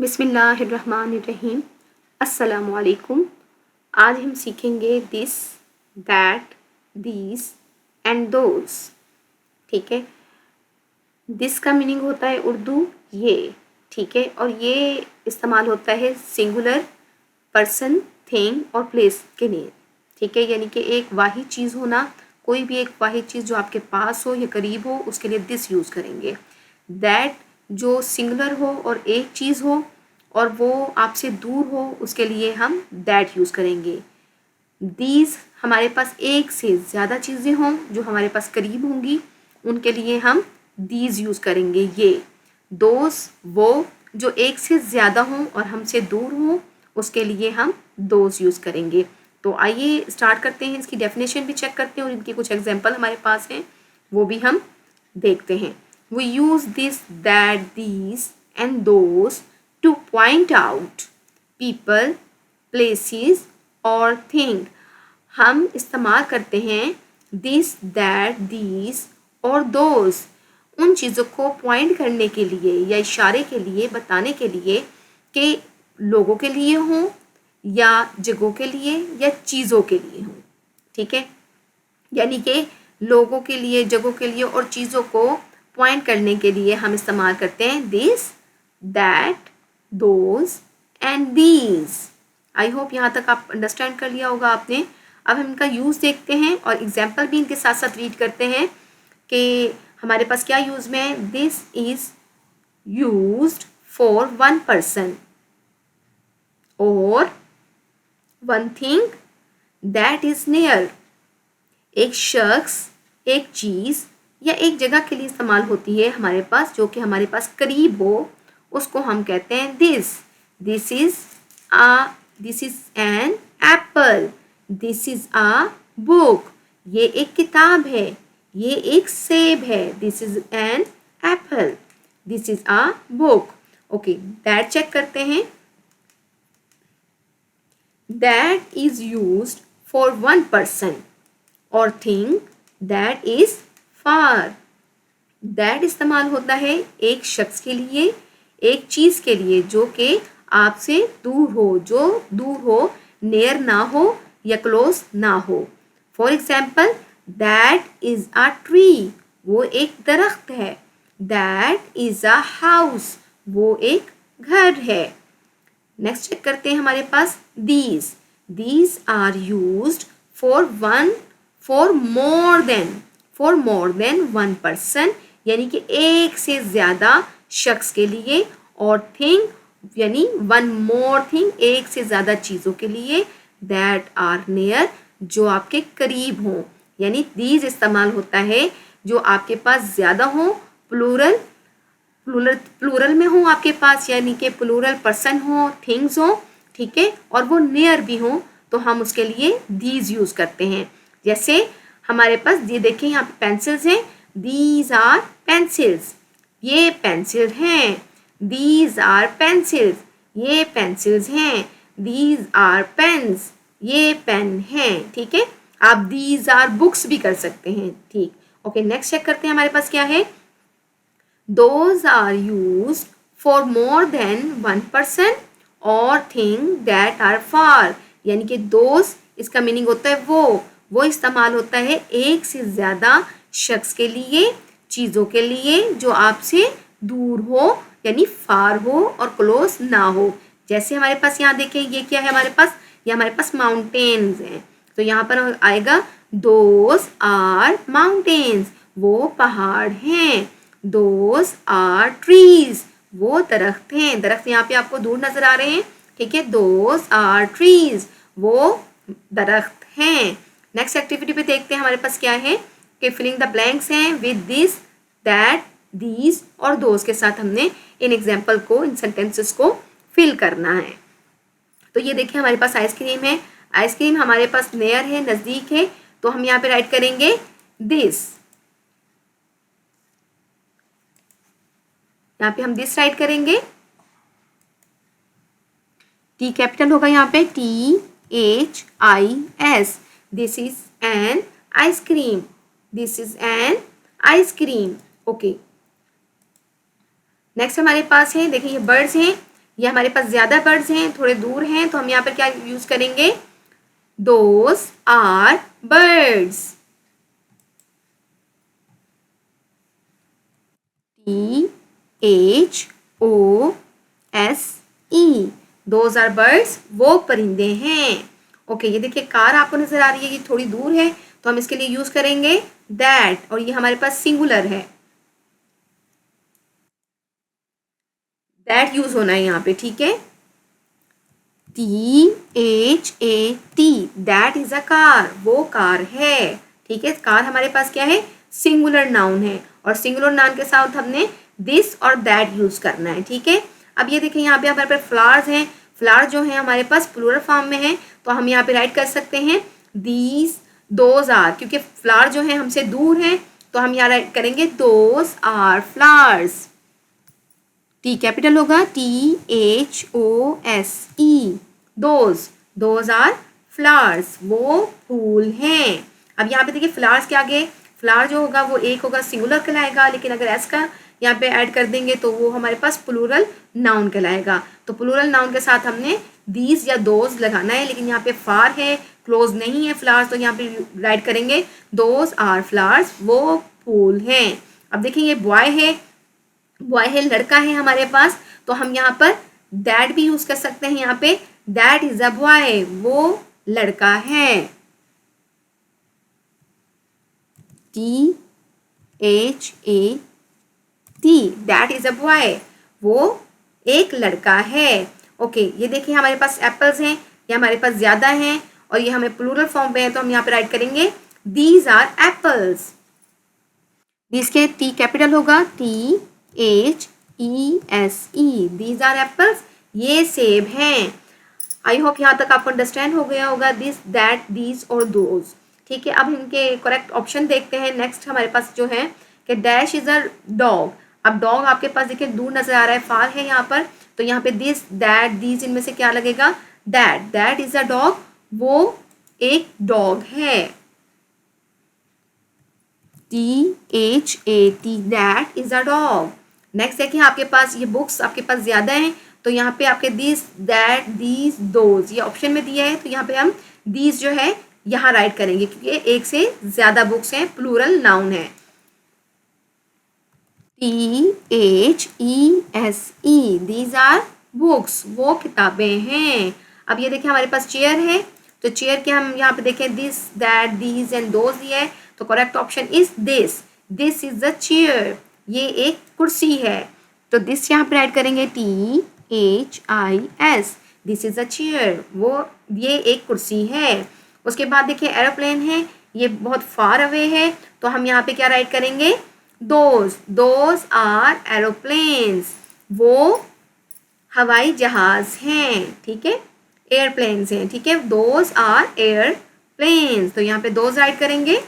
बिस्मिल्लाहिर्रहमानिर्रहीम। अस्सलामुअलैकुम। आज हम सीखेंगे this, that, these and those. ठीक है। दिस का मीनिंग होता है उर्दू ये, ठीक है, और ये इस्तेमाल होता है सिंगुलर पर्सन, थिंग और प्लेस के लिए। ठीक है, यानी कि एक वाहिद चीज़ होना, कोई भी एक वाहिद चीज़ जो आपके पास हो या करीब हो, उसके लिए दिस यूज़ करेंगे। दैट जो सिंगुलर हो और एक चीज़ हो और वो आपसे दूर हो, उसके लिए हम दैट यूज़ करेंगे। दीज हमारे पास एक से ज़्यादा चीज़ें हों जो हमारे पास करीब होंगी, उनके लिए हम दीज यूज़ करेंगे ये। दोज वो जो एक से ज़्यादा हों और हमसे दूर हों, उसके लिए हम दोज यूज़ करेंगे। तो आइए स्टार्ट करते हैं, इसकी डेफिनेशन भी चेक करते हैं और इनके कुछ एग्जांपल हमारे पास हैं, वो भी हम देखते हैं। We use this, that, these and those to point out people, places और thing। हम इस्तेमाल करते हैं this, that, these और those उन चीज़ों को पॉइंट करने के लिए या इशारे के लिए, बताने के लिए कि लोगों के लिए हों या जगहों के लिए या चीज़ों के लिए हों। ठीक है, यानी कि लोगों के लिए, जगहों के लिए और चीज़ों को पॉइंट करने के लिए हम इस्तेमाल करते हैं this, that, those and these. I hope यहाँ तक आप अंडरस्टैंड कर लिया होगा आपने। अब हम इनका यूज़ देखते हैं और एग्जाम्पल भी इनके साथ साथ रीड करते हैं कि हमारे पास क्या यूज़ में है। This is used for one person और one thing that is near. एक शख्स, एक चीज़ या एक जगह के लिए इस्तेमाल होती है हमारे पास, जो कि हमारे पास करीब हो, उसको हम कहते हैं this. This is an apple. This is a book. ये एक किताब है, ये एक सेब है। This is an apple. This is a book. Okay, that check करते हैं। That is used for one person और thing that is far. That इस्तेमाल होता है एक शख्स के लिए, एक चीज़ के लिए जो कि आपसे दूर हो, जो दूर हो, नियर ना हो या क्लोज ना हो। For example, that is a tree, वो एक दरख्त है। दैट इज़ अ हाउस, वो एक घर है। नेक्स्ट चेक करते हैं हमारे पास these. These are used for more than one person, यानी कि एक से ज़्यादा शख्स के लिए, और थिंग यानी वन मोर थिंग, एक से ज़्यादा चीज़ों के लिए, दैट आर नियर, जो आपके करीब हों। यानी दीज इस्तेमाल होता है जो आपके पास ज़्यादा हो, प्लूरल प्लूरल में हो आपके पास, यानी कि प्लूरल पर्सन हो, थिंग्स हो, ठीक है, और वो नियर भी हो, तो हम उसके लिए दीज यूज़ करते हैं। जैसे हमारे पास ये देखिए यहाँ पे पेंसिल्स हैं। दीज आर पेंसिल्स, ये पेंसिल हैं। दीज आर पेंसिल्स, ये पेंसिल्स हैं। दीज आर पेन्स, ये पेन हैं। ठीक है, आप दीज आर बुक्स भी कर सकते हैं। ठीक, ओके, नेक्स्ट चेक करते हैं हमारे पास क्या है। Those are used for more than one person or thing that are far। यानी कि those इसका मीनिंग होता है वो इस्तेमाल होता है एक से ज़्यादा शख्स के लिए, चीज़ों के लिए जो आपसे दूर हो, यानी फार हो और क्लोज ना हो। जैसे हमारे पास यहाँ देखिए, ये क्या है हमारे पास, ये हमारे पास माउंटेन्स हैं, तो यहाँ पर आएगा दोज आर माउंटेन्स, वो पहाड़ हैं। दोज आर ट्रीज, वो दरख्त हैं। दरख्त यहाँ पे आपको दूर नजर आ रहे हैं, ठीक है। दोज आर ट्रीज, वो दरख्त हैं। नेक्स्ट एक्टिविटी पे देखते हैं हमारे पास क्या है कि फिलिंग द ब्लैंक्स हैं विद दिस, दैट, दीज और दोज के साथ हमने इन एग्जाम्पल को, इन सेंटेंसेस को फिल करना है। तो ये देखिए हमारे पास आइसक्रीम है। आइसक्रीम हमारे पास नियर है, नज़दीक है, तो हम यहाँ पे राइट करेंगे दिस। यहाँ पे हम दिस राइट करेंगे। टी कैपिटल होगा यहाँ पे, THIS। This is an ice cream. This is an ice cream. Okay, next हमारे पास है, देखिए ये बर्ड्स हैं। ये हमारे पास ज्यादा बर्ड्स हैं, थोड़े दूर हैं, तो हम यहाँ पर क्या यूज करेंगे? Those are birds. THOSE, those are birds, वो परिंदे हैं। ओके, ये देखिए कार आपको नजर आ रही है, ये थोड़ी दूर है, तो हम इसके लिए यूज करेंगे दैट, और ये हमारे पास सिंगुलर है, दैट यूज होना है यहाँ पे, ठीक है। THAT, that is a car, वो कार है, ठीक है। कार हमारे पास क्या है? सिंगुलर नाउन है, और सिंगुलर नाउन के साथ हमने दिस और दैट यूज करना है, ठीक है। अब ये देखिए यहाँ पे हमारे पास फ्लावर्स हैं, फ्लावर जो है हमारे पास प्लूरल फॉर्म में है, तो हम यहाँ पे राइट कर सकते हैं दीज, दोज आर, क्योंकि फ्लावर जो है हमसे दूर है, तो हम यहाँ राइट करेंगे those are flowers. T capital होगा, THOSE, दोज आर फ्लावर्स, वो फूल हैं। अब यहाँ पे देखिए फ्लावर्स के आगे फ्लावर जो होगा वो एक होगा, सिंगुलर कहलाएगा, लेकिन अगर एस का यहाँ पे ऐड कर देंगे तो वो हमारे पास प्लूरल नाउन कहलाएगा। तो प्लूरल नाउन के साथ हमने दीज या दोज लगाना है, लेकिन यहाँ पे फार है, क्लोज नहीं है फ्लावर्स, तो यहाँ पे राइट करेंगे दोज आर फ्लावर्स, वो फूल हैं। अब देखिए ये बॉय है, लड़का है हमारे पास, तो हम यहाँ पर दैट भी यूज कर सकते हैं, यहाँ पे दैट इज अ बॉय, वो लड़का है। THAT, that is a boy, वो एक लड़का है। ओके, ये देखिए हमारे पास एप्पल्स हैं, ये हमारे पास ज्यादा हैं, और ये हमें प्लूरल फॉर्म पे है, तो हम यहाँ पे राइट करेंगे दीज आर एप्पल्स। दीज के टी कैपिटल होगा, THESE, दीज आर एप्पल्स, ये सेब हैं। आई होप यहाँ तक आपको अंडरस्टैंड हो गया होगा, दिस, दैट, दीज और दोज, ठीक है। अब इनके करेक्ट ऑप्शन देखते हैं। नेक्स्ट हमारे पास जो है कि डैश इज अ डॉग। अब डॉग आपके पास देखिए दूर नजर आ रहा है, फार है यहाँ पर, तो यहाँ पे दिस, दैट, दीज, इनमें से क्या लगेगा? That, that is a dog, वो एक डॉग है। THAT, that is a dog. Next देखिए आपके पास ये बुक्स आपके पास ज्यादा हैं, तो यहाँ पे आपके दिस, दैट, दीज, दोज, ये ऑप्शन में दिया है, तो यहाँ पे हम दीज जो है यहाँ राइट करेंगे, क्योंकि एक से ज्यादा बुक्स हैं, प्लूरल नाउन है। THESE, दीज आर बुक्स, वो किताबें हैं। अब ये देखिए हमारे पास चेयर है, तो चेयर के हम यहाँ पे देखें this, that, these and those दिया है, तो correct option is this, this is the chair, ये एक कुर्सी है, तो दिस यहाँ पे ऐड करेंगे THIS, this is a chair, वो ये एक कुर्सी है। उसके बाद देखिए एरोप्लेन है, ये बहुत फार अवे है, तो हम यहाँ पे क्या राइट करेंगे? दोज आर एरोप्लेन्स, वो हवाई जहाज हैं, ठीक है, एयरप्लेन्स हैं, ठीक है, दोज आर एयरप्लेन्स, तो यहाँ पे दोज राइट करेंगे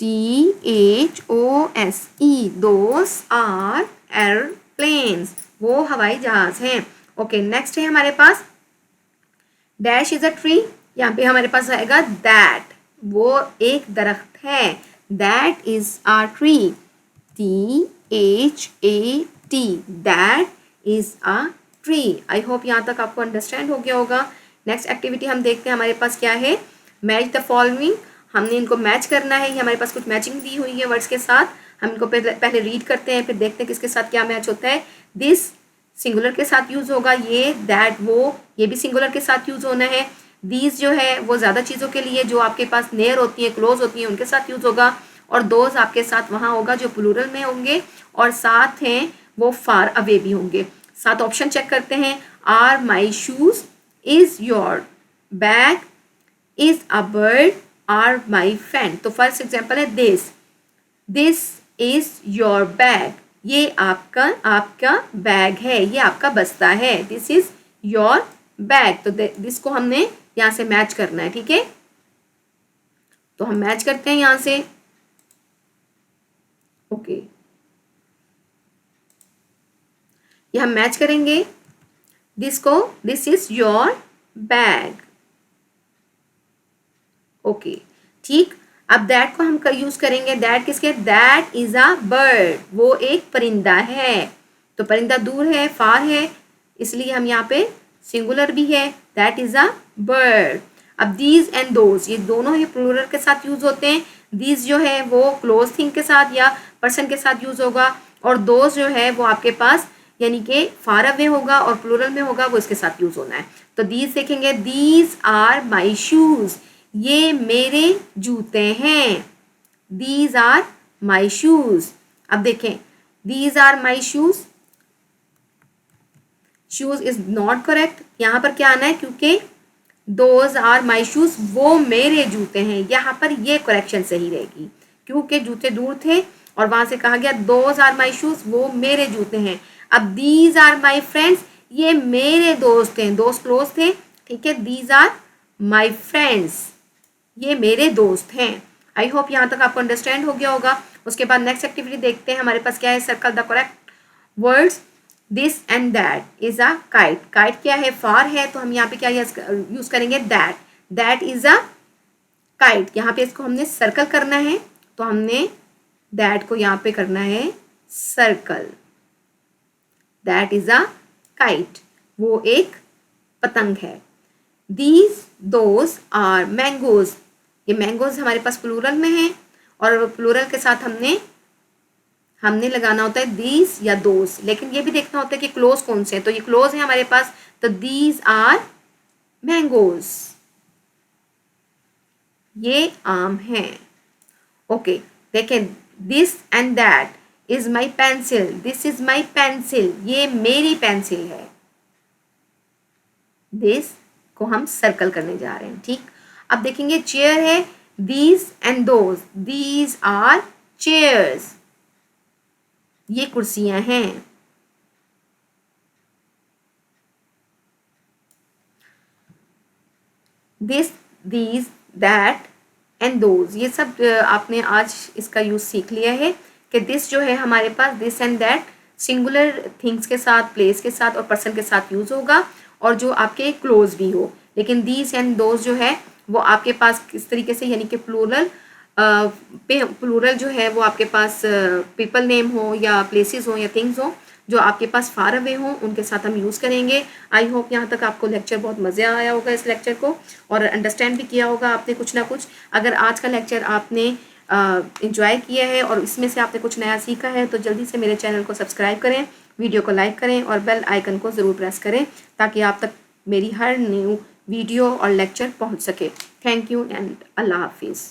THOSE, दोज आर एयरप्लेन्स, वो हवाई जहाज हैं। ओके, नेक्स्ट है हमारे पास डैश इज अ ट्री, यहाँ पे हमारे पास आएगा दैट, वो एक दरख्त है, that is a tree, THAT, that is a tree. I hope यहाँ तक आपको अंडरस्टैंड हो गया होगा। नेक्स्ट एक्टिविटी हम देखते हैं, हमारे पास क्या है? मैच द फॉलोइंग, हमने इनको मैच करना है, हमारे पास कुछ मैचिंग दी हुई है वर्ड्स के साथ, हम इनको पहले रीड करते हैं, फिर देखते हैं किसके साथ क्या मैच होता है। दिस सिंगुलर के साथ यूज होगा, ये, दैट, वो, ये भी सिंगुलर के साथ यूज होना है। दीज जो है वो ज़्यादा चीज़ों के लिए जो आपके पास नियर होती है, क्लोज होती है, उनके साथ यूज होगा, और दोज आपके साथ वहाँ होगा जो प्लूरल में होंगे, और साथ हैं वो फार अवे भी होंगे। सात ऑप्शन चेक करते हैं। Are my shoes, is your bag, is a bird, are my friend. तो फर्स्ट एग्जाम्पल है this, this is your bag, ये आपका बैग है, ये आपका बस्ता है, दिस इज योर बैग। तो दिस को हमने यहाँ से मैच करना है, ठीक है, तो हम मैच करते हैं यहाँ से। ओके, ये हम मैच करेंगे दिस को, this is your bag. Okay, ठीक। अब दैट को हम यूज करेंगे, दैट किसके? दैट इज अ बर्ड, वो एक परिंदा है, तो परिंदा दूर है, फार है, इसलिए हम यहाँ पे सिंगुलर भी है, दैट इज अ बर्ड। अब दीज एंड दोज, ये दोनों ही प्लूरल के साथ यूज होते हैं। दीज जो है वो क्लोज थिंग के साथ या पर्सन के साथ यूज होगा, और दोज जो है वो आपके पास यानी कि फार अवे होगा और प्लूरल में होगा, वो इसके साथ यूज होना है। तो दीज देखेंगे, दीज आर माई शूज, ये मेरे जूते हैं, दीज आर माई शूज। अब देखें, these are my shoes, shoes is not correct, यहाँ पर क्या आना है, क्योंकि दोज आर माई शूज, वो मेरे जूते हैं, यहाँ पर ये करेक्शन सही रहेगी, क्योंकि जूते दूर थे और वहां से कहा गया दोज आर माई शूज, वो मेरे जूते हैं। अब दीज आर माई फ्रेंड्स, ये मेरे दोस्त हैं, दोस्त क्लोज थे, ठीक है, दीज आर माई फ्रेंड्स, ये मेरे दोस्त हैं। आई होप यहाँ तक आपको अंडरस्टैंड हो गया होगा। उसके बाद नेक्स्ट एक्टिविटी देखते हैं, हमारे पास क्या है, circle the correct words. This and that is a kite, kite क्या है, फार है, तो हम यहाँ पे क्या यूज करेंगे, that, that is a kite. यहाँ पे इसको हमने सर्कल करना है, तो हमने दैट को यहाँ पे करना है circle, that is a kite, वो एक पतंग है। दीज दोज आर मैंगोज, ये मैंगोज हमारे पास प्लूरल में है, और प्लूरल के साथ हमने लगाना होता है दीज या दोज, लेकिन ये भी देखना होता है कि क्लोज कौन से हैं, तो ये क्लोज है हमारे पास, तो दीज आर मैंगोज, ये आम है। ओके, देखें, this and that is my pencil, this is my pencil, ये मेरी पेंसिल है, दिस को हम सर्कल करने जा रहे हैं, ठीक। अब देखेंगे चेयर है, these and those, these are chairs, ये कुर्सियां हैं। This, these, that and those, ये सब आपने आज इसका यूज सीख लिया है कि दिस जो है हमारे पास, this and that singular things के साथ, प्लेस के साथ और पर्सन के साथ यूज होगा, और जो आपके क्लोज भी हो। लेकिन दीज एंड दोज जो है वो आपके पास किस तरीके से, यानी कि प्लूरल जो है वो आपके पास पीपल नेम हो या प्लेसेस हो या थिंग्स हो जो आपके पास फार अवे हों, उनके साथ हम यूज़ करेंगे। आई होप यहाँ तक आपको लेक्चर बहुत मज़ा आया होगा, इस लेक्चर को, और अंडरस्टैंड भी किया होगा आपने कुछ ना कुछ। अगर आज का लेक्चर आपने इंजॉय किया है और इसमें से आपने कुछ नया सीखा है, तो जल्दी से मेरे चैनल को सब्सक्राइब करें, वीडियो को लाइक करें और बेल आइकन को ज़रूर प्रेस करें, ताकि आप तक मेरी हर न्यू वीडियो और लेक्चर पहुँच सके। थैंक यू एंड अल्लाह हाफिज़।